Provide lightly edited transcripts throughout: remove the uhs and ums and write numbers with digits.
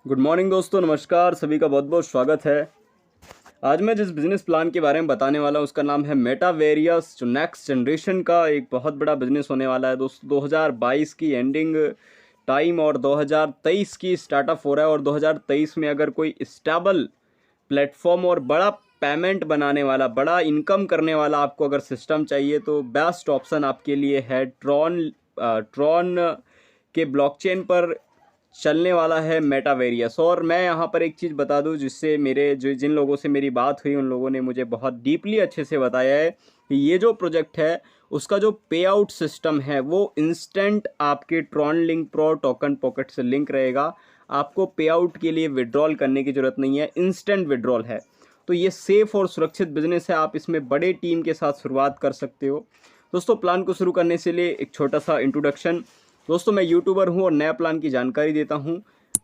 Good morning दोस्तों, नमस्कार। सभी का बहुत बहुत स्वागत है। आज मैं जिस बिजनेस प्लान के बारे में बताने वाला हूँ उसका नाम है मेटावेरियस, जो नेक्स्ट जनरेशन का एक बहुत बड़ा बिजनेस होने वाला है दोस्तों। 2022 की एंडिंग टाइम और 2023 की स्टार्टअप हो रहा है, और 2023 में अगर कोई स्टेबल प्लेटफॉर्म और बड़ा पेमेंट बनाने वाला, बड़ा इनकम करने वाला आपको अगर सिस्टम चाहिए तो बेस्ट ऑप्शन आपके लिए है ट्रॉन के ब्लॉकचेन पर चलने वाला है मेटावेरियस। और मैं यहाँ पर एक चीज़ बता दूँ, जिससे मेरे जिन लोगों से मेरी बात हुई उन लोगों ने मुझे बहुत डीपली अच्छे से बताया है कि ये जो प्रोजेक्ट है उसका जो पे आउट सिस्टम है वो इंस्टेंट आपके Tron link pro token pocket से लिंक रहेगा। आपको पे आउट के लिए विड्रॉल करने की ज़रूरत नहीं है, इंस्टेंट विड्रॉल है। तो ये सेफ़ और सुरक्षित बिजनेस है, आप इसमें बड़े टीम के साथ शुरुआत कर सकते हो। दोस्तों, प्लान को शुरू करने से लिए एक छोटा सा इंट्रोडक्शन। दोस्तों, मैं यूट्यूबर हूं और नया प्लान की जानकारी देता हूं।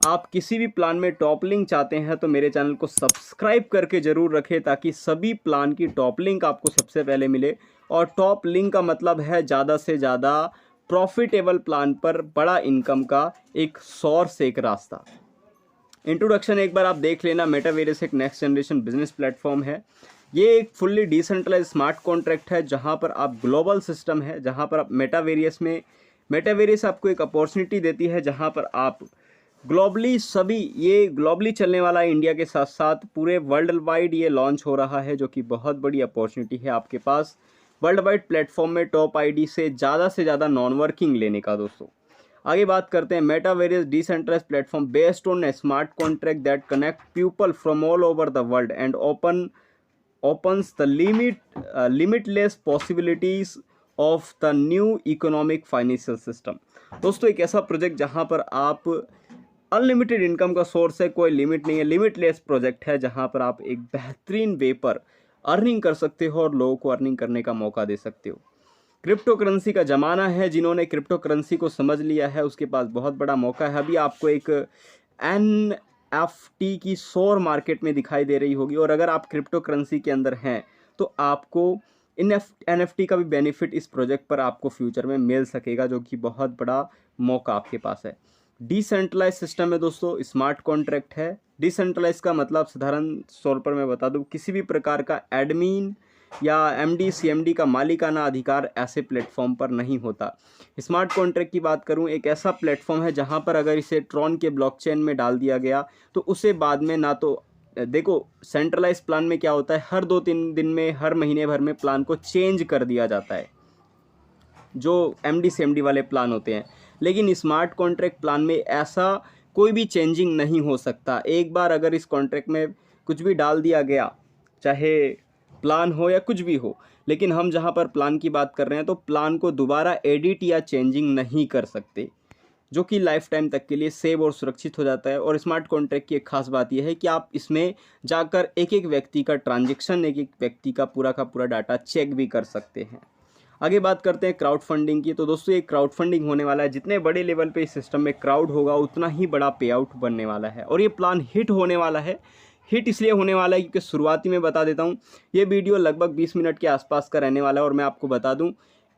आप किसी भी प्लान में टॉप लिंक चाहते हैं तो मेरे चैनल को सब्सक्राइब करके ज़रूर रखें, ताकि सभी प्लान की टॉप लिंक आपको सबसे पहले मिले। और टॉप लिंक का मतलब है ज़्यादा से ज़्यादा प्रॉफिटेबल प्लान पर बड़ा इनकम का एक सोर्स, एक रास्ता। इंट्रोडक्शन एक बार आप देख लेना। मेटावेरियस एक नेक्स्ट जनरेशन बिजनेस प्लेटफॉर्म है। ये एक फुल्ली डिसेंट्रलाइज स्मार्ट कॉन्ट्रैक्ट है, जहां पर आप ग्लोबल सिस्टम है, जहां पर आप मेटावेरियस आपको एक अपॉर्चुनिटी देती है जहां पर आप ग्लोबली सभी, ये ग्लोबली चलने वाला है इंडिया के साथ साथ पूरे वर्ल्ड वाइड ये लॉन्च हो रहा है, जो कि बहुत बड़ी अपॉर्चुनिटी है आपके पास वर्ल्ड वाइड प्लेटफॉर्म में टॉप आईडी से ज़्यादा नॉन वर्किंग लेने का। दोस्तों, आगे बात करते हैं। Metaverse decentralized platform based on a smart contract that connect people from all over the world and opens the limitless possibilities of the new economic financial system। दोस्तों, एक ऐसा प्रोजेक्ट जहां पर आप अनलिमिटेड इनकम का सोर्स है, कोई limit नहीं है, लिमिटलेस प्रोजेक्ट है जहां पर आप एक बेहतरीन वे पर अर्निंग कर सकते हो और लोगों को अर्निंग करने का मौका दे सकते हो। क्रिप्टो करेंसी का ज़माना है। जिन्होंने क्रिप्टो करेंसी को समझ लिया है उसके पास बहुत बड़ा मौका है। अभी आपको एक NFT की शोर मार्केट में दिखाई दे रही होगी, और अगर आप क्रिप्टो करेंसी के अंदर हैं तो आपको NFT का भी बेनिफिट इस प्रोजेक्ट पर आपको फ्यूचर में मिल सकेगा, जो कि बहुत बड़ा मौका आपके पास है। डिसेंट्रलाइज सिस्टम है दोस्तों, स्मार्ट कॉन्ट्रैक्ट है। डिसेंट्रलाइज का मतलब साधारण तौर पर मैं बता दूं, किसी भी प्रकार का एडमिन या MD CMD का मालिकाना अधिकार ऐसे प्लेटफॉर्म पर नहीं होता। स्मार्ट कॉन्ट्रैक्ट की बात करूं, एक ऐसा प्लेटफॉर्म है जहां पर अगर इसे ट्रॉन के ब्लॉकचेन में डाल दिया गया तो उसे बाद में ना तो देखो, सेंट्रलाइज प्लान में क्या होता है, हर 2-3 दिन में, हर महीने भर में प्लान को चेंज कर दिया जाता है, जो MD CMD वाले प्लान होते हैं। लेकिन स्मार्ट कॉन्ट्रैक्ट प्लान में ऐसा कोई भी चेंजिंग नहीं हो सकता। एक बार अगर इस कॉन्ट्रैक्ट में कुछ भी डाल दिया गया, चाहे प्लान हो या कुछ भी हो, लेकिन हम जहां पर प्लान की बात कर रहे हैं तो प्लान को दोबारा एडिट या चेंजिंग नहीं कर सकते, जो कि लाइफ टाइम तक के लिए सेव और सुरक्षित हो जाता है। और स्मार्ट कॉन्ट्रैक्ट की एक खास बात यह है कि आप इसमें जाकर एक एक व्यक्ति का ट्रांजेक्शन, एक एक व्यक्ति का पूरा डाटा चेक भी कर सकते हैं। आगे बात करते हैं क्राउड फंडिंग की। तो दोस्तों, ये क्राउड फंडिंग होने वाला है। जितने बड़े लेवल पे इस सिस्टम में क्राउड होगा उतना ही बड़ा पे आउट बनने वाला है, और ये प्लान हिट होने वाला है। हिट इसलिए होने वाला है क्योंकि शुरुआती में बता देता हूँ, ये वीडियो लगभग 20 मिनट के आसपास का रहने वाला है। और मैं आपको बता दूँ,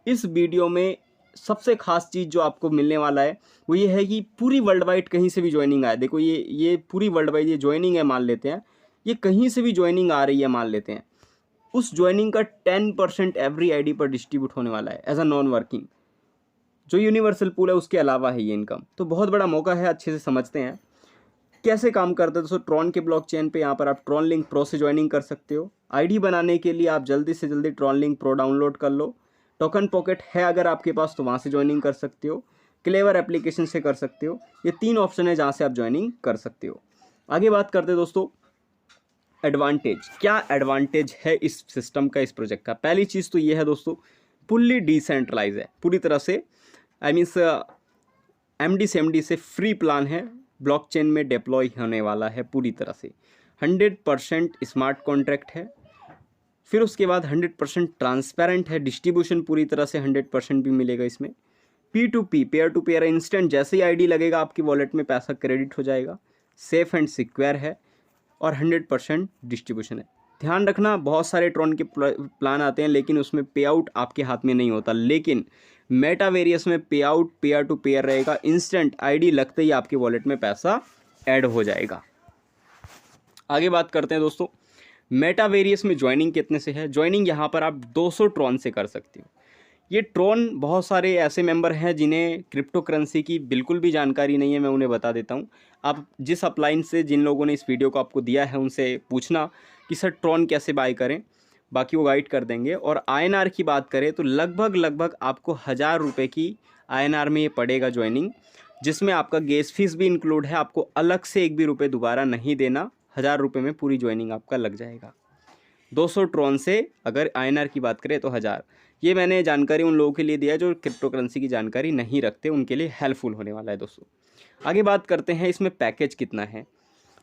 इस वीडियो में सबसे खास चीज़ जो आपको मिलने वाला है वो ये है कि पूरी वर्ल्ड वाइड कहीं से भी ज्वाइनिंग आए। देखो, ये पूरी वर्ल्ड वाइड ये ज्वाइनिंग है मान लेते हैं, ये कहीं से भी ज्वाइनिंग आ रही है मान लेते हैं, उस ज्वाइनिंग का 10% एवरी आईडी पर डिस्ट्रीब्यूट होने वाला है एज अ नॉन वर्किंग। जो यूनिवर्सल पूल है उसके अलावा है ये इनकम, तो बहुत बड़ा मौका है। अच्छे से समझते हैं कैसे काम करता है। दोस्तों, ट्रॉन के ब्लॉकचेन पे यहाँ पर आप ट्रॉन लिंक प्रो से ज्वाइनिंग कर सकते हो। आईडी बनाने के लिए आप जल्दी से जल्दी ट्रॉन लिंक प्रो डाउनलोड कर लो। टोकन पॉकेट है अगर आपके पास तो वहाँ से ज्वाइनिंग कर सकते हो। क्लेवर एप्लीकेशन से कर सकते हो। ये 3 ऑप्शन है जहाँ से आप ज्वाइनिंग कर सकते हो। आगे बात करते हैं दोस्तों, एडवांटेज। क्या एडवांटेज है इस सिस्टम का, इस प्रोजेक्ट का? पहली चीज़ तो ये है दोस्तों, फुल्ली डिसेंट्रलाइज है पूरी तरह से। आई मीन्स MD CMD से फ्री प्लान है, ब्लॉकचेन में डिप्लॉय होने वाला है पूरी तरह से। 100% स्मार्ट कॉन्ट्रैक्ट है। फिर उसके बाद 100% ट्रांसपेरेंट है। डिस्ट्रीब्यूशन पूरी तरह से 100% भी मिलेगा इसमें। P2P, pair to pair, instant जैसे ही आईडी लगेगा आपकी वॉलेट में पैसा क्रेडिट हो जाएगा। सेफ एंड सिक्योर है और 100% डिस्ट्रीब्यूशन है। ध्यान रखना, बहुत सारे ट्रॉन के प्लान आते हैं लेकिन उसमें पे आउट आपके हाथ में नहीं होता, लेकिन मेटावेरियस में पे आउट पेयर टू पेयर रहेगा। इंस्टेंट आईडी लगते ही आपके वॉलेट में पैसा ऐड हो जाएगा। आगे बात करते हैं दोस्तों, मेटावेरियस में ज्वाइनिंग कितने से है। ज्वाइनिंग यहाँ पर आप 200 ट्रॉन से कर सकते हो। ये ट्रॉन, बहुत सारे ऐसे मेंबर हैं जिन्हें क्रिप्टो करेंसी की बिल्कुल भी जानकारी नहीं है, मैं उन्हें बता देता हूँ। आप जिस अपलाइन से, जिन लोगों ने इस वीडियो को आपको दिया है, उनसे पूछना कि सर ट्रॉन कैसे बाय करें, बाकी वो गाइड कर देंगे। और INR की बात करें तो लगभग आपको 1000 रुपये की INR में ये पड़ेगा ज्वाइनिंग, जिसमें आपका गैस फीस भी इंक्लूड है। आपको अलग से एक भी रुपये दोबारा नहीं देना, 1000 रुपये में पूरी ज्वाइनिंग आपका लग जाएगा। 200 ट्रॉन से अगर INR की बात करें तो 1000। ये मैंने जानकारी उन लोगों के लिए दिया है जो क्रिप्टो करेंसी की जानकारी नहीं रखते, उनके लिए हेल्पफुल होने वाला है दोस्तों। आगे बात करते हैं इसमें पैकेज कितना है।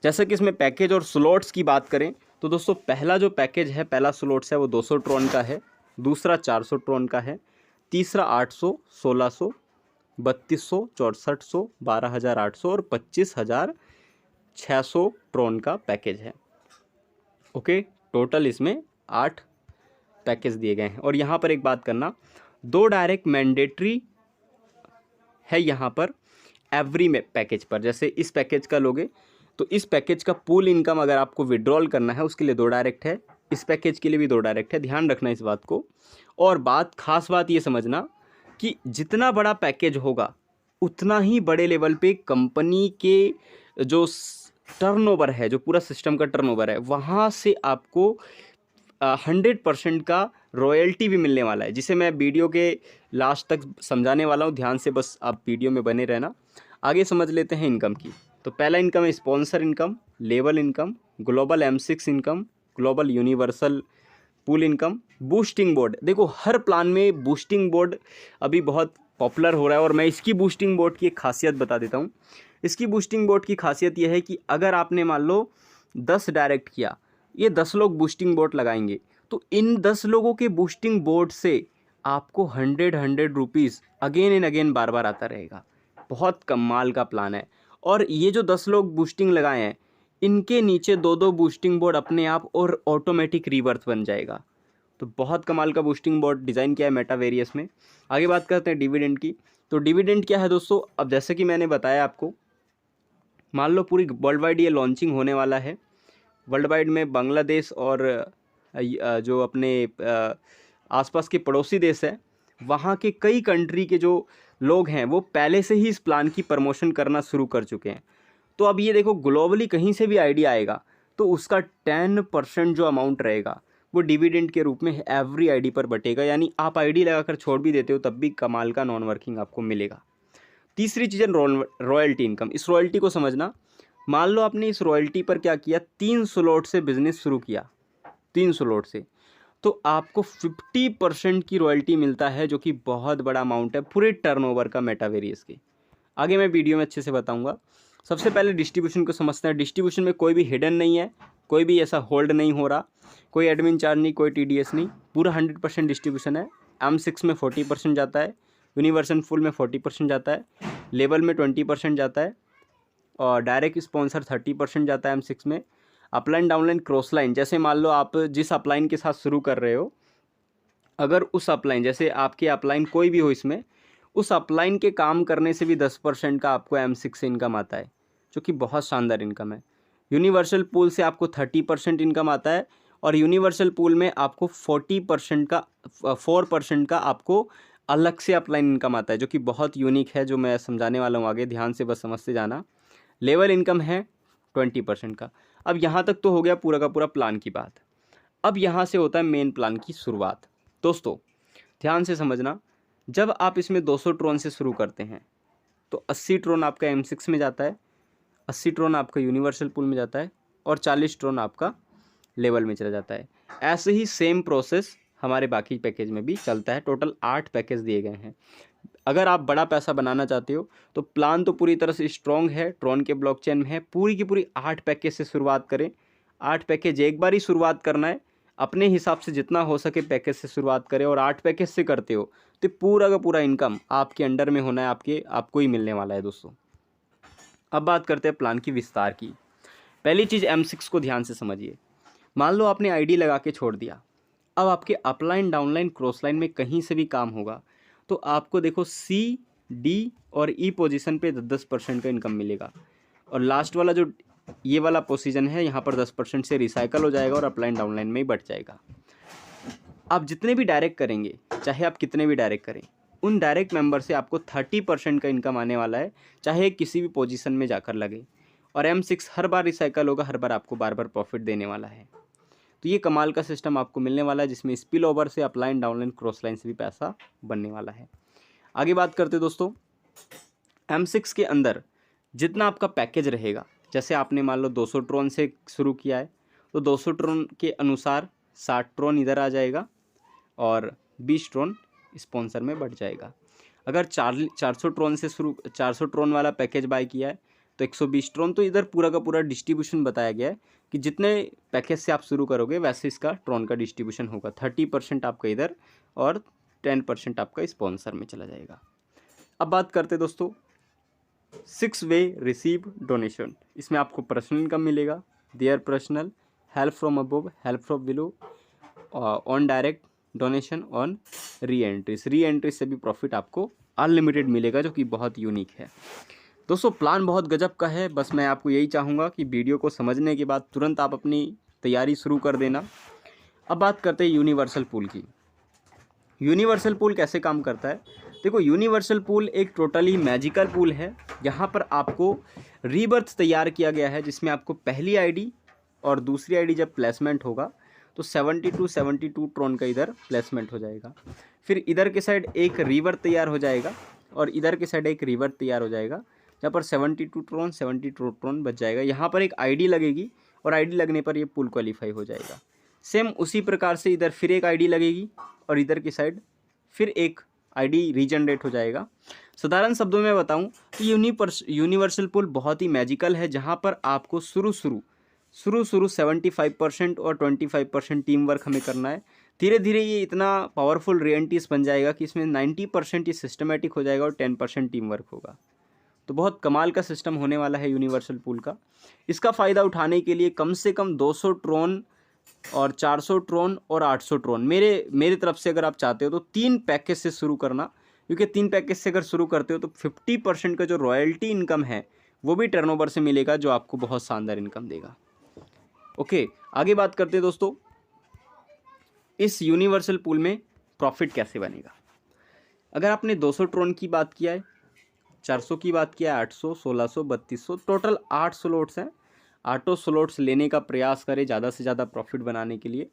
जैसा कि इसमें पैकेज और स्लॉट्स की बात करें तो दोस्तों, पहला जो पैकेज है, पहला स्लॉट्स है वो 200 ट्रॉन का है, दूसरा 400 ट्रॉन का है, तीसरा 800, 1600, 3200, 6400, 12800 और 25600 ट्रॉन का पैकेज है। ओके, टोटल इसमें 8 पैकेज दिए गए हैं। और यहाँ पर एक बात करना, 2 डायरेक्ट मैंडेटरी है यहाँ पर एवरी में पैकेज पर। जैसे इस पैकेज का लोगे तो इस पैकेज का पूल इनकम अगर आपको विड्रॉल करना है उसके लिए 2 डायरेक्ट है, इस पैकेज के लिए भी 2 डायरेक्ट है, ध्यान रखना इस बात को। और खास बात ये समझना कि जितना बड़ा पैकेज होगा उतना ही बड़े लेवल पे कंपनी के जो टर्नओवर है, जो पूरा सिस्टम का टर्नओवर है, वहाँ से आपको 100% का रॉयल्टी भी मिलने वाला है, जिसे मैं वीडियो के लास्ट तक समझाने वाला हूँ। ध्यान से बस आप वीडियो में बने रहना। आगे समझ लेते हैं इनकम की। तो पहला इनकम है sponsor income, level income, global M6 income, global universal pool income, boosting board. देखो हर प्लान में बूस्टिंग बोर्ड अभी बहुत पॉपुलर हो रहा है, और मैं इसकी बूस्टिंग बोर्ड की एक खासियत बता देता हूँ। इसकी बूस्टिंग बोर्ड की खासियत यह है कि अगर आपने मान लो 10 डायरेक्ट किया, ये 10 लोग बूस्टिंग बोर्ड लगाएंगे, तो इन 10 लोगों के बूस्टिंग बोर्ड से आपको 100 रुपीज़ अगेन एंड अगेन बार बार आता रहेगा। बहुत कमाल का प्लान है। और ये जो 10 लोग बूस्टिंग लगाए हैं, इनके नीचे 2-2 बूस्टिंग बोर्ड अपने आप और ऑटोमेटिक रीबर्थ बन जाएगा। तो बहुत कमाल का बूस्टिंग बोर्ड डिज़ाइन किया है मेटावेरियस में। आगे बात करते हैं डिविडेंड की। तो डिविडेंड क्या है दोस्तों, अब जैसे कि मैंने बताया आपको, मान लो पूरी वर्ल्ड वाइड ये लॉन्चिंग होने वाला है। वर्ल्ड वाइड में बांग्लादेश और जो अपने आसपास के पड़ोसी देश है, वहाँ के कई कंट्री के जो लोग हैं वो पहले से ही इस प्लान की प्रमोशन करना शुरू कर चुके हैं। तो अब ये देखो, ग्लोबली कहीं से भी आइडिया आएगा तो उसका 10% जो अमाउंट रहेगा वो डिविडेंड के रूप में एवरी आईडी पर बटेगा। यानी आप आईडी लगाकर छोड़ भी देते हो तब भी कमाल का नॉन वर्किंग आपको मिलेगा। तीसरी चीज़ है रॉयल्टी इनकम। इस रॉयल्टी को समझना, मान लो आपने इस रॉयल्टी पर क्या किया, 3 स्लॉट से बिजनेस शुरू किया, 3 स्लॉट से, तो आपको 50% की रॉयल्टी मिलता है, जो कि बहुत बड़ा अमाउंट है पूरे टर्नओवर का मेटावेरियस के। आगे मैं वीडियो में अच्छे से बताऊंगा। सबसे पहले डिस्ट्रीब्यूशन को समझते हैं। डिस्ट्रीब्यूशन में कोई भी हिडन नहीं है, कोई भी ऐसा होल्ड नहीं हो रहा, कोई एडमिन चार्ज नहीं, कोई TDS नहीं, पूरा 100% डिस्ट्रीब्यूशन है। M6 में 40% जाता है, यूनिवर्सल फुल में 40% जाता है, लेवल में 20% जाता है, और डायरेक्ट स्पॉन्सर 30% जाता है M6 में। अपलाइन डाउनलाइन क्रॉस लाइन, जैसे मान लो आप जिस अपलाइन के साथ शुरू कर रहे हो, अगर उस अपलाइन, जैसे आपके अपलाइन कोई भी हो इसमें, उस अपलाइन के काम करने से भी 10% का आपको M6 से इनकम आता है, जो कि बहुत शानदार इनकम है। यूनिवर्सल पूल से आपको 30% इनकम आता है, और यूनिवर्सल पूल में आपको 40% का 4% का आपको अलग से अपलाइन इनकम आता है, जो कि बहुत यूनिक है, जो मैं समझाने वाला हूँ आगे, ध्यान से बस समझते जाना। लेवल इनकम है 20% का। अब यहाँ तक तो हो गया पूरा का पूरा प्लान की बात। अब यहाँ से होता है मेन प्लान की शुरुआत। दोस्तों ध्यान से समझना, जब आप इसमें 200 ट्रॉन से शुरू करते हैं तो 80 ट्रॉन आपका M6 में जाता है, 80 ट्रॉन आपका यूनिवर्सल पूल में जाता है, और 40 ट्रॉन आपका लेवल में चला जाता है। ऐसे ही सेम प्रोसेस हमारे बाकी पैकेज में भी चलता है। टोटल 8 पैकेज दिए गए हैं। अगर आप बड़ा पैसा बनाना चाहते हो तो प्लान तो पूरी तरह से स्ट्रॉन्ग है, ट्रॉन के ब्लॉकचेन में है। पूरी की पूरी 8 पैकेज से शुरुआत करें। 8 पैकेज एक बार ही शुरुआत करना है, अपने हिसाब से जितना हो सके पैकेज से शुरुआत करें, और 8 पैकेज से करते हो तो पूरा का पूरा इनकम आपके अंडर में होना है, आपको ही मिलने वाला है दोस्तों। अब बात करते हैं प्लान की विस्तार की। पहली चीज़ M6 को ध्यान से समझिए। मान लो आपने आईडी लगा के छोड़ दिया, अब आपके अपलाइन डाउनलाइन क्रॉस लाइन में कहीं से भी काम होगा तो आपको देखो C, D और E पोजीशन पे 10% का इनकम मिलेगा। और लास्ट वाला जो ये वाला पोजीशन है यहाँ पर 10% से रिसाइकल हो जाएगा और अपलाइन डाउनलाइन में ही बढ़ जाएगा। आप जितने भी डायरेक्ट करेंगे, चाहे आप कितने भी डायरेक्ट करें, उन डायरेक्ट मेंबर से आपको 30% का इनकम आने वाला है, चाहे किसी भी पोजीशन में जाकर लगे। और M6 हर बार रिसाइकल होगा, हर बार आपको बार बार प्रॉफिट देने वाला है। तो ये कमाल का सिस्टम आपको मिलने वाला है, जिसमें स्पिल ओवर से अपलाइन डाउनलाइन क्रॉस लाइन से भी पैसा बनने वाला है। आगे बात करते दोस्तों, M6 के अंदर जितना आपका पैकेज रहेगा, जैसे आपने मान लो 200 ट्रोन से शुरू किया है, तो 200 ट्रोन के अनुसार 60 ट्रोन इधर आ जाएगा और 20 ट्रोन स्पॉन्सर में बढ़ जाएगा। अगर 400 ट्रोन से 400 ट्रोन वाला पैकेज बाय किया है तो 120 ट्रोन। तो इधर पूरा का पूरा डिस्ट्रीब्यूशन बताया गया है कि जितने पैकेज से आप शुरू करोगे वैसे इसका ट्रोन का डिस्ट्रीब्यूशन होगा। 30% आपका इधर और 10% आपका स्पॉन्सर में चला जाएगा। अब बात करते दोस्तों 6 वे रिसीव डोनेशन। इसमें आपको पर्सनल इनकम मिलेगा, their personal, help from above, help from below, on direct donation, on री एंट्रीज से भी प्रॉफिट आपको अनलिमिटेड मिलेगा, जो कि बहुत यूनिक है। दोस्तों प्लान बहुत गजब का है। बस मैं आपको यही चाहूँगा कि वीडियो को समझने के बाद तुरंत आप अपनी तैयारी शुरू कर देना। अब बात करते हैं यूनिवर्सल पूल की। यूनिवर्सल पूल कैसे काम करता है? देखो, यूनिवर्सल पूल एक टोटली मैजिकल पूल है। यहाँ पर आपको रीबर्थ तैयार किया गया है, जिसमें आपको पहली आईडी और दूसरी आईडी जब प्लेसमेंट होगा तो 72 ट्रोन का इधर प्लेसमेंट हो जाएगा। फिर इधर के साइड एक रीबर्थ तैयार हो जाएगा और इधर के साइड एक रीबर्थ तैयार हो जाएगा, जहाँ पर 72 ट्रोन बच जाएगा। यहाँ पर एक आईडी लगेगी और आईडी लगने पर ये पूल क्वालिफाई हो जाएगा। सेम उसी प्रकार से इधर फिर एक आईडी लगेगी और इधर की साइड फिर एक आईडी रीजनरेट हो जाएगा। साधारण शब्दों में बताऊं तो यूनिवर्सल पूल बहुत ही मैजिकल है, जहां पर आपको शुरू 75% और 25% टीम वर्क हमें करना है। धीरे धीरे ये इतना पावरफुल रियलिटीज बन जाएगा कि इसमें 90% ये सिस्टमेटिक हो जाएगा और 10% टीम वर्क होगा। तो बहुत कमाल का सिस्टम होने वाला है यूनिवर्सल पूल का। इसका फ़ायदा उठाने के लिए कम से कम 200 ट्रोन और 400 ट्रोन और 800 ट्रोन मेरे तरफ से अगर आप चाहते हो तो 3 पैकेज से शुरू करना, क्योंकि 3 पैकेज से अगर शुरू करते हो तो 50% का जो रॉयल्टी इनकम है वो भी टर्नओवर से मिलेगा, जो आपको बहुत शानदार इनकम देगा। ओके, आगे बात करते हैं दोस्तों इस यूनिवर्सल पूल में प्रॉफिट कैसे बनेगा। अगर आपने 200 ट्रोन की बात किया है, 400 की बात किया है, 800, 1600, 3200, टोटल 8 स्लॉट्स हैं। 8 स्लॉट्स लेने का प्रयास करें ज़्यादा से ज़्यादा प्रॉफिट बनाने के लिए।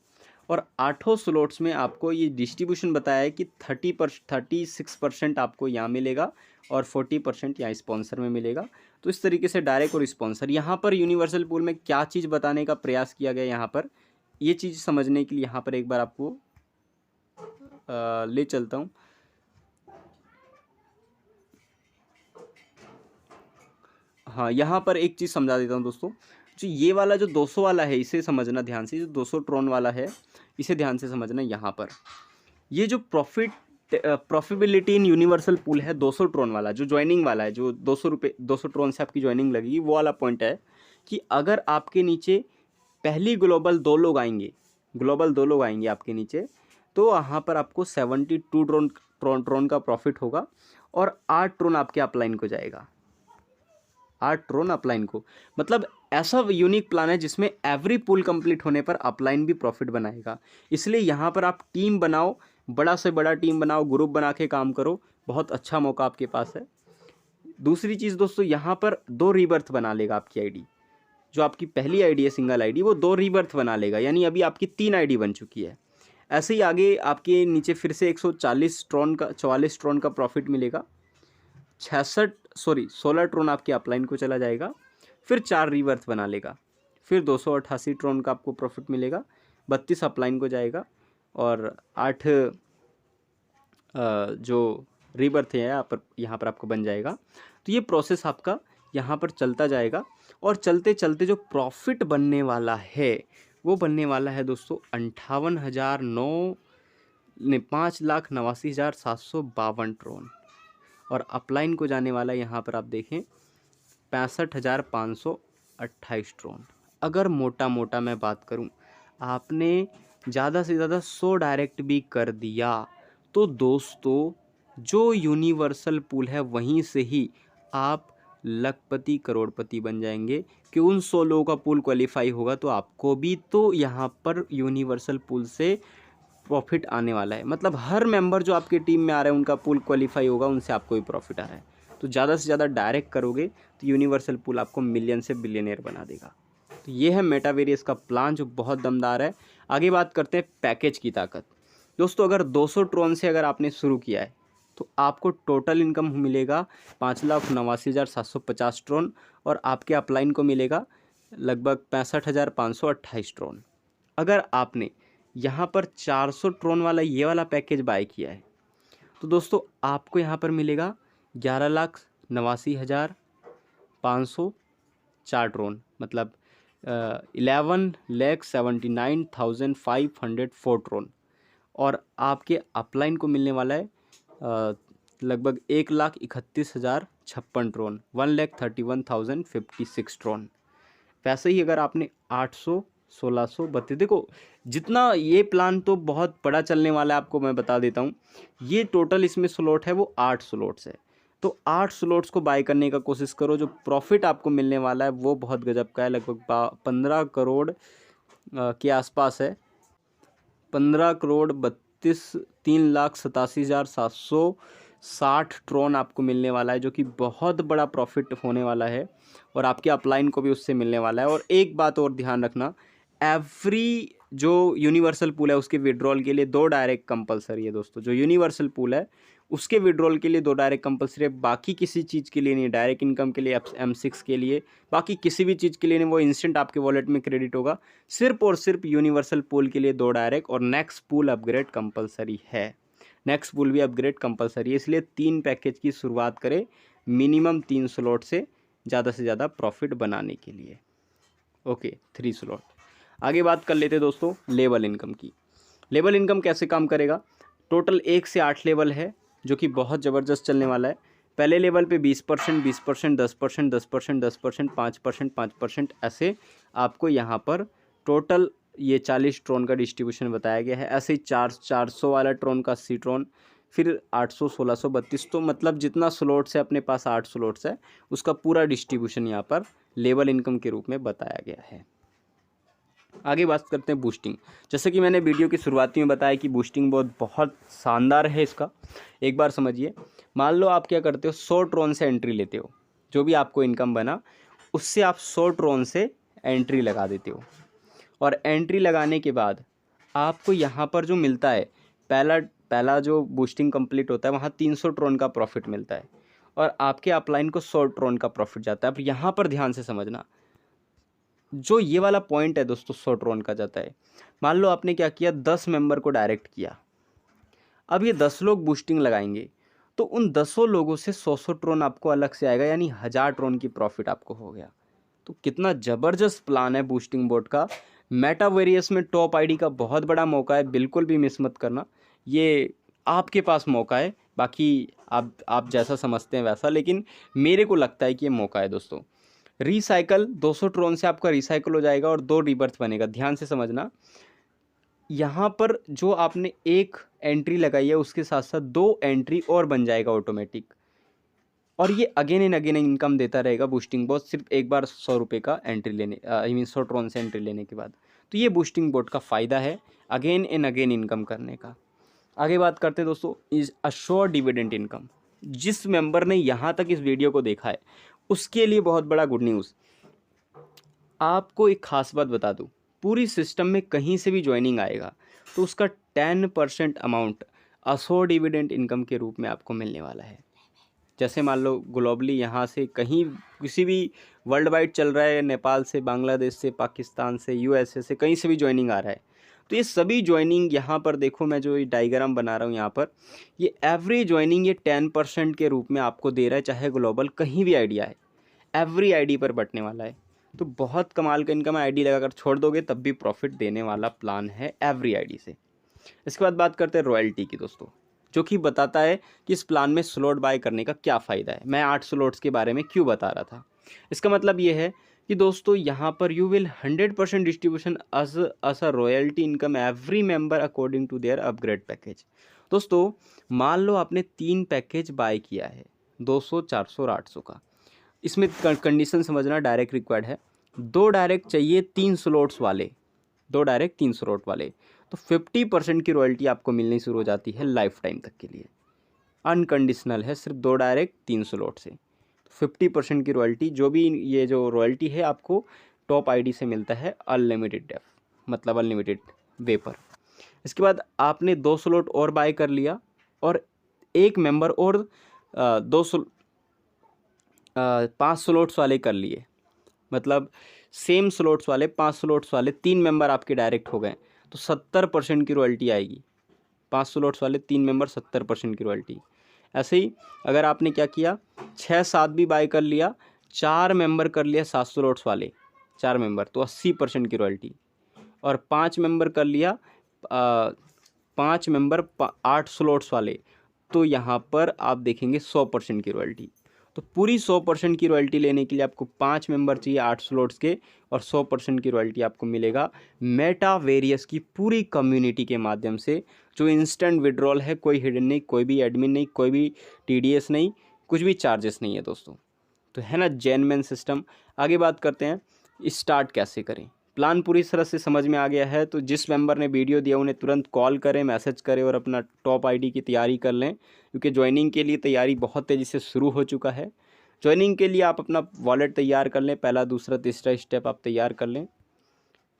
और 8 स्लॉट्स में आपको ये डिस्ट्रीब्यूशन बताया है कि 36% आपको यहाँ मिलेगा और 40% यहाँ स्पॉन्सर में मिलेगा। तो इस तरीके से डायरेक्ट और स्पॉन्सर। यहाँ पर यूनिवर्सल पूल में क्या चीज़ बताने का प्रयास किया गया, यहाँ पर ये चीज़ समझने के लिए यहाँ पर एक बार आपको ले चलता हूँ। हाँ, यहाँ पर एक चीज़ समझा देता हूँ दोस्तों। जो ये वाला जो 200 वाला है इसे समझना ध्यान से, जो 200 ट्रोन वाला है इसे ध्यान से समझना। यहाँ पर ये जो प्रॉफिटेबिलिटी इन यूनिवर्सल पूल है 200 ट्रोन वाला, जो ज्वाइनिंग वाला है, जो 200 ट्रोन से आपकी ज्वाइनिंग लगेगी, वो वाला पॉइंट है कि अगर आपके नीचे पहली ग्लोबल 2 लोग आएंगे आपके नीचे, तो वहाँ पर आपको 72 ट्रोन का प्रॉफिट होगा और 8 ट्रोन आपके अपलाइन को जाएगा। 8 ट्रोन अपलाइन को, मतलब ऐसा यूनिक प्लान है जिसमें एवरी पूल कंप्लीट होने पर अपलाइन भी प्रॉफिट बनाएगा। इसलिए यहाँ पर आप टीम बनाओ, बड़ा से बड़ा टीम बनाओ, ग्रुप बना के काम करो, बहुत अच्छा मौका आपके पास है। दूसरी चीज़ दोस्तों, यहाँ पर 2 रीबर्थ बना लेगा आपकी आईडी। जो आपकी पहली आईडी है सिंगल आईडी, वो 2 रीबर्थ बना लेगा, यानी अभी आपकी 3 आईडी बन चुकी है। ऐसे ही आगे आपके नीचे फिर से 44 ट्रोन का प्रॉफिट मिलेगा। 16 ट्रोन आपके अपलाइन को चला जाएगा, फिर 4 रीबर्थ बना लेगा, फिर 288 ट्रोन का आपको प्रॉफिट मिलेगा, 32 अपलाइन को जाएगा और 8 जो रीबर्थ है यहाँ पर आपको बन जाएगा। तो ये प्रोसेस आपका यहाँ पर चलता जाएगा और चलते चलते जो प्रॉफिट बनने वाला है वो बनने वाला है दोस्तों 5,89,752 ट्रोन, और अपलाइन को जाने वाला यहाँ पर आप देखें 65,528 ट्रोन। अगर मोटा मोटा मैं बात करूँ, आपने ज़्यादा से ज़्यादा 100 डायरेक्ट भी कर दिया तो दोस्तों जो यूनिवर्सल पूल है वहीं से ही आप लखपति करोड़पति बन जाएंगे कि उन 100 लोगों का पूल क्वालिफाई होगा तो आपको भी तो यहाँ पर यूनिवर्सल पूल से प्रॉफिट आने वाला है। मतलब हर मेंबर जो आपकी टीम में आ रहा है उनका पूल क्वालिफाई होगा, उनसे आपको भी प्रॉफिट आ रहा है। तो ज़्यादा से ज़्यादा डायरेक्ट करोगे तो यूनिवर्सल पूल आपको मिलियन से बिलियनियर बना देगा। तो ये है मेटावेरियस का प्लान जो बहुत दमदार है। आगे बात करते हैं पैकेज की ताकत। दोस्तों अगर 200 ट्रोन से अगर आपने शुरू किया है तो आपको टोटल इनकम मिलेगा 5,89,750 ट्रोन और आपके अपलाइन को मिलेगा लगभग 65,528 ट्रोन। अगर आपने यहाँ पर 400 ट्रोन वाला ये वाला पैकेज बाय किया है तो दोस्तों आपको यहाँ पर मिलेगा 11,89,504 ट्रोन, मतलब 11,79,504 ट्रोन। और आपके अपलाइन को मिलने वाला है लगभग 1,31,056 ट्रोन, 1,31,056 ट्रोन। वैसे ही अगर आपने 800, 1632, देखो जितना ये प्लान तो बहुत बड़ा चलने वाला है, आपको मैं बता देता हूँ। ये टोटल इसमें स्लॉट है वो 8 स्लॉट्स है, तो 8 स्लॉट्स को बाय करने का कोशिश करो। जो प्रॉफिट आपको मिलने वाला है वो बहुत गजब का है, लगभग 15 करोड़ के आसपास है। 15,32,3,87,760 ट्रोन आपको मिलने वाला है, जो कि बहुत बड़ा प्रॉफिट होने वाला है और आपके अपलाइन को भी उससे मिलने वाला है। और एक बात और ध्यान रखना, एवरी जो यूनिवर्सल पूल है उसके विड्रॉल के लिए 2 डायरेक्ट कंपलसरी है दोस्तों। जो यूनिवर्सल पूल है उसके विड्रॉल के लिए 2 डायरेक्ट कंपलसरी है, बाकी किसी चीज़ के लिए नहीं। डायरेक्ट इनकम के लिए, M6 के लिए, बाकी किसी भी चीज़ के लिए नहीं। वो इंस्टेंट आपके वॉलेट में क्रेडिट होगा। सिर्फ और सिर्फ यूनिवर्सल पूल के लिए 2 डायरेक्ट और नेक्स्ट पूल अपग्रेड कंपलसरी है। नेक्स्ट पूल भी अपग्रेड कंपलसरी है, इसलिए 3 पैकेज की शुरुआत करें मिनिमम 3 स्लॉट से ज़्यादा प्रॉफिट बनाने के लिए। Okay, 3 slot. आगे बात कर लेते हैं दोस्तों लेवल इनकम की। लेवल इनकम कैसे काम करेगा? टोटल 1 से 8 लेवल है जो कि बहुत ज़बरदस्त चलने वाला है। पहले लेवल पे 20%, 20%, 10%, 10%, 10%, 5%, 5%, ऐसे आपको यहाँ पर टोटल ये 40 ट्रोन का डिस्ट्रीब्यूशन बताया गया है। ऐसे ही 400 वाला ट्रोन का 80 ट्रोन, फिर 800, 1632, तो मतलब जितना स्लॉट्स है अपने पास 8 स्लॉट्स है, उसका पूरा डिस्ट्रीब्यूशन यहाँ पर लेवल इनकम के रूप में बताया गया है। आगे बात करते हैं बूस्टिंग। जैसे कि मैंने वीडियो की शुरुआती में बताया कि बूस्टिंग बहुत शानदार है इसका। एक बार समझिए, मान लो आप क्या करते हो, 100 ट्रोन से एंट्री लेते हो, जो भी आपको इनकम बना उससे आप 100 ट्रोन से एंट्री लगा देते हो। और एंट्री लगाने के बाद आपको यहाँ पर जो मिलता है, पहला जो बूस्टिंग कंप्लीट होता है वहाँ 300 ट्रोन का प्रॉफिट मिलता है और आपके अपलाइन को 100 ट्रोन का प्रॉफिट जाता है। अब यहाँ पर ध्यान से समझना, जो ये वाला पॉइंट है दोस्तों 100 ट्रोन का जाता है। मान लो आपने क्या किया, 10 मेंबर को डायरेक्ट किया। अब ये 10 लोग बूस्टिंग लगाएंगे तो उन 10 लोगों से 100 ट्रोन आपको अलग से आएगा, यानी 1000 ट्रोन की प्रॉफिट आपको हो गया। तो कितना ज़बरदस्त प्लान है बूस्टिंग बोट का। मेटावेरियस में टॉप आईडी का बहुत बड़ा मौका है, बिल्कुल भी मिस मत करना। ये आपके पास मौका है, बाकी आप जैसा समझते हैं वैसा, लेकिन मेरे को लगता है कि ये मौका है दोस्तों। रिसाइकल 200 ट्रोन से आपका रिसाइकल हो जाएगा और 2 रीबर्थ बनेगा। ध्यान से समझना, यहाँ पर जो आपने एक एंट्री लगाई है उसके साथ साथ 2 एंट्री और बन जाएगा ऑटोमेटिक, और ये अगेन एंड अगेन इनकम देता रहेगा बूस्टिंग बोट, सिर्फ एक बार 100 रुपये का एंट्री लेने, आई मीन 100 ट्रोन से एंट्री लेने के बाद। तो ये बूस्टिंग बोट का फ़ायदा है अगेन एंड अगेन इनकम करने का। आगे बात करते हैं दोस्तों इज अश्योर डिविडेंड इनकम। जिस मेंबर ने यहाँ तक इस वीडियो को देखा है उसके लिए बहुत बड़ा गुड न्यूज़। आपको एक खास बात बता दूँ, पूरी सिस्टम में कहीं से भी ज्वाइनिंग आएगा तो उसका 10% अमाउंट अश्योर डिविडेंड इनकम के रूप में आपको मिलने वाला है। जैसे मान लो ग्लोबली यहाँ से कहीं किसी भी वर्ल्ड वाइड चल रहा है, नेपाल से, बांग्लादेश से, पाकिस्तान से, USA से, कहीं से भी ज्वाइनिंग आ रहा है, तो ये सभी ज्वाइनिंग यहाँ पर देखो, मैं जो ये डायग्राम बना रहा हूँ यहाँ पर, ये एवरी ज्वाइनिंग ये 10% के रूप में आपको दे रहा है, चाहे ग्लोबल कहीं भी आइडिया है, एवरी आईडी पर बटने वाला है। तो बहुत कमाल का इनकम है, आईडी लगाकर छोड़ दोगे तब भी प्रॉफिट देने वाला प्लान है एवरी आईडी से। इसके बाद बात करते हैं रॉयल्टी की दोस्तों, जो कि बताता है कि इस प्लान में स्लॉट बाय करने का क्या फ़ायदा है। मैं 8 स्लॉट्स के बारे में क्यों बता रहा था, इसका मतलब ये है कि दोस्तों यहाँ पर you will 100% distribution as a royalty income every member according to their upgrade package. दोस्तों मान लो आपने 3 पैकेज बाय किया है, 200, 400 और 800 का। इसमें कंडीशन समझना, डायरेक्ट रिक्वायर्ड है, 2 डायरेक्ट चाहिए 3 स्लॉट्स वाले, 2 डायरेक्ट 3 स्लॉट वाले, तो 50% की रॉयल्टी आपको मिलनी शुरू हो जाती है लाइफ टाइम तक के लिए। अनकंडीशनल है, सिर्फ 2 डायरेक्ट 3 स्लॉट से 50% की रॉयल्टी, जो भी ये जो रॉयल्टी है आपको टॉप आईडी से मिलता है अनलिमिटेड डेफ, मतलब अनलिमिटेड वेपर। इसके बाद आपने 2 स्लॉट और बाय कर लिया और एक मेंबर और 5 स्लॉट्स वाले कर लिए, मतलब सेम स्लॉट्स वाले 5 स्लॉट्स वाले 3 मेंबर आपके डायरेक्ट हो गए, तो 70% की रॉयल्टी आएगी। 5 स्लॉट्स वाले 3 मेंबर 70% की रॉयल्टी। ऐसे ही अगर आपने क्या किया 6-7 भी बाय कर लिया, 4 मेंबर कर लिया 7 स्लॉट्स वाले 4 मेंबर, तो 80% की रॉयल्टी। और 5 मेंबर कर लिया 5 मेंबर 8 स्लॉट्स वाले, तो यहाँ पर आप देखेंगे 100% की रॉयल्टी। तो पूरी 100% की रॉयल्टी लेने के लिए आपको 5 मेंबर चाहिए 8 स्लॉट्स के, और 100% की रॉयल्टी आपको मिलेगा मेटावेरियस की पूरी कम्युनिटी के माध्यम से, जो इंस्टेंट विड्रॉल है, कोई हिडन नहीं, कोई भी एडमिन नहीं, कोई भी TDS नहीं, कुछ भी चार्जेस नहीं है दोस्तों। तो है ना जेन्युइन सिस्टम। आगे बात करते हैं स्टार्ट कैसे करें। प्लान पूरी तरह से समझ में आ गया है, तो जिस मेंबर ने वीडियो दिया उन्हें तुरंत कॉल करें, मैसेज करें और अपना टॉप आईडी की तैयारी कर लें, क्योंकि ज्वाइनिंग के लिए तैयारी बहुत तेज़ी से शुरू हो चुका है। ज्वाइनिंग के लिए आप अपना वॉलेट तैयार कर लें, पहला दूसरा तीसरा स्टेप आप तैयार कर लें।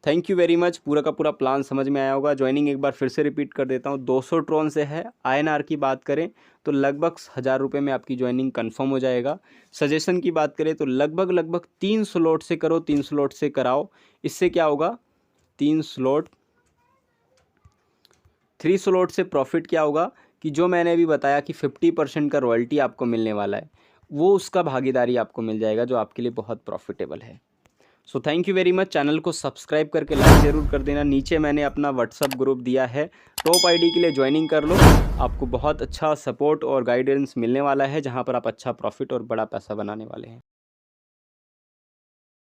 Thank you very much. पूरा का पूरा प्लान समझ में आया होगा। ज्वाइनिंग एक बार फिर से रिपीट कर देता हूँ, 200 ट्रॉन से है। INR की बात करें तो लगभग 1000 रुपये में आपकी ज्वाइनिंग कंफर्म हो जाएगा। सजेशन की बात करें तो लगभग 3 स्लॉट से करो, 3 स्लॉट से कराओ। इससे क्या होगा, 3 स्लॉट से प्रॉफिट क्या होगा कि जो मैंने अभी बताया कि 50% का रॉयल्टी आपको मिलने वाला है, वो उसका भागीदारी आपको मिल जाएगा, जो आपके लिए बहुत प्रॉफिटेबल है। So thank you very much. Channel को सब्सक्राइब करके लाइक ज़रूर कर देना। नीचे मैंने अपना व्हाट्सअप ग्रुप दिया है, टॉप आईडी के लिए ज्वाइनिंग कर लो। आपको बहुत अच्छा सपोर्ट और गाइडेंस मिलने वाला है, जहां पर आप अच्छा प्रॉफिट और बड़ा पैसा बनाने वाले हैं।